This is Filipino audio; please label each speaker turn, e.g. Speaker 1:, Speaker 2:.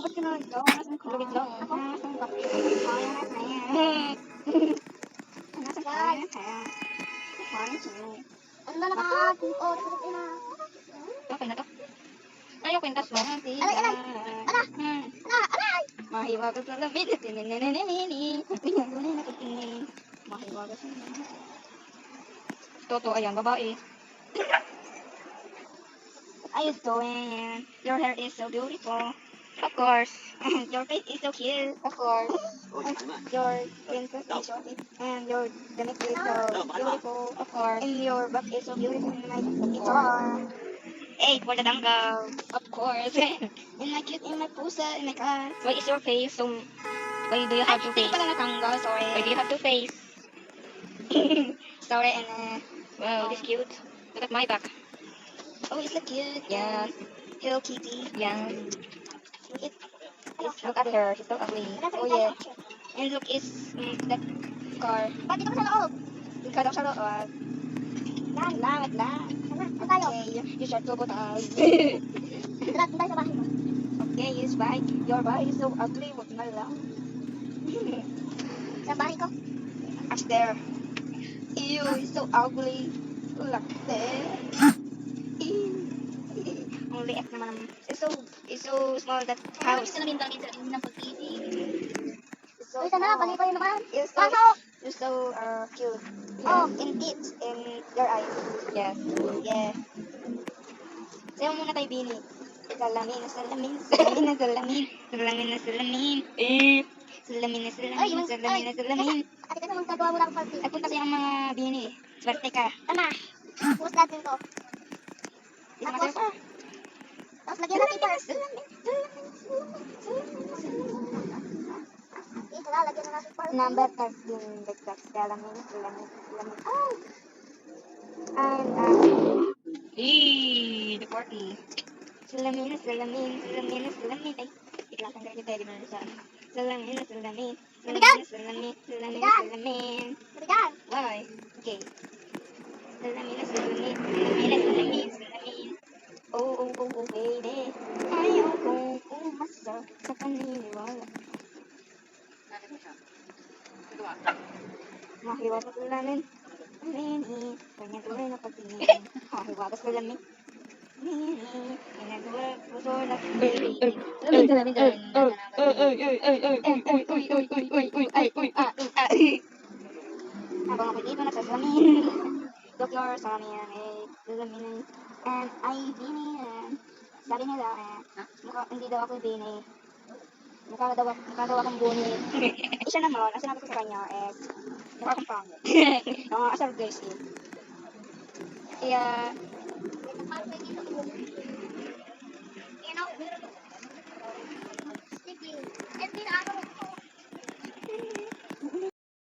Speaker 1: ba't ka naligaw? Nasaan ka?
Speaker 2: Lugit lang.
Speaker 1: Nasaan ka? Nasaan ka? Ano na naman? Oh, nakapit na.
Speaker 2: Okay na to. Ayaw kwintas mo.
Speaker 1: Aray, aray! Ala! Ala! Aray!
Speaker 2: Mahiwagas na lamit. Mahiwagas na lamit. Toto, ayan, babae.
Speaker 1: What are you doing?
Speaker 2: Your hair is so beautiful. Of course.
Speaker 1: And your face is so cute.
Speaker 2: Of course.
Speaker 1: Your princess is so cute. And your damit is so beautiful.
Speaker 2: Of course.
Speaker 1: And your back is so beautiful. And my guitar.
Speaker 2: 8 for the dangle. Of course.
Speaker 1: And my cute, and my pusa, and my car.
Speaker 2: Why is your face so... Why do you have to face?
Speaker 1: pala natanggal, sorry.
Speaker 2: Why do you have to face?
Speaker 1: Sorry, and
Speaker 2: Wow, this cute. Look at my back.
Speaker 1: oh, it's so cute.
Speaker 2: Yes.
Speaker 1: Hello Kitty.
Speaker 2: Yes.
Speaker 1: Look it.
Speaker 2: Look at her. She's so ugly.
Speaker 1: Oh yeah. And look is that car. Ba't dito ka sa loob? Ikaw daw sa loob. Langit lang. Okay, you should go tayo. Tara, tayo sa bahay mo. Okay, yes, bye. Your bahay is so ugly. Wag na lang. Sa bahay ko? Up there. Ew, it's so ugly. Look there. Ang liit naman. It's so small that house.
Speaker 2: salamin sa ng pag-ibig.
Speaker 1: So, uy, sana, bali-bali naman. You're so cute. Oh, in teeth, in your eyes.
Speaker 2: Yes.
Speaker 1: Yeah. Sayo muna tayo, Bini. Salamin na salamin, salamin na salamin, salamin na salamin. Salamin na salamin, salamin na salamin. Ate, kasi magkagawa mo lang party.
Speaker 2: Ay, punta sa'yo ang mga Bini. Swerte ka.
Speaker 1: Tama. Post natin to. Tapos, tapos lagyan natin pa. Ito na, lagyan na natin pa. Number 13, dagdag. Salamin, salamin, salamin. Oh! And,
Speaker 2: The party.
Speaker 1: salamin na salamin, salamin na salamin. Ay, bigla kang ganyan tayo na sa salamin na salamin, salamin na salamin, salamin na salamin.
Speaker 2: Why?
Speaker 1: Okay. Salamin na salamin, salamin na salamin, salamin. Oh, oh, oh, oh, baby. Ayaw kong umasa sa paniniwala. Mahiwagas sa lamin. Nini, kanya tuloy na pagtingin. Mahiwagas sa lamin. Nini, ginagawa puso na habang ako'y dito nagsasalamin. Doktor, salamin, salamin. And I, Bini, sabi nila, hindi daw ako Bini. Mukha daw akong buni. Isa naman, ang sinabi ko sa kanya, mukha akong pangit. Asar guys, Kaya,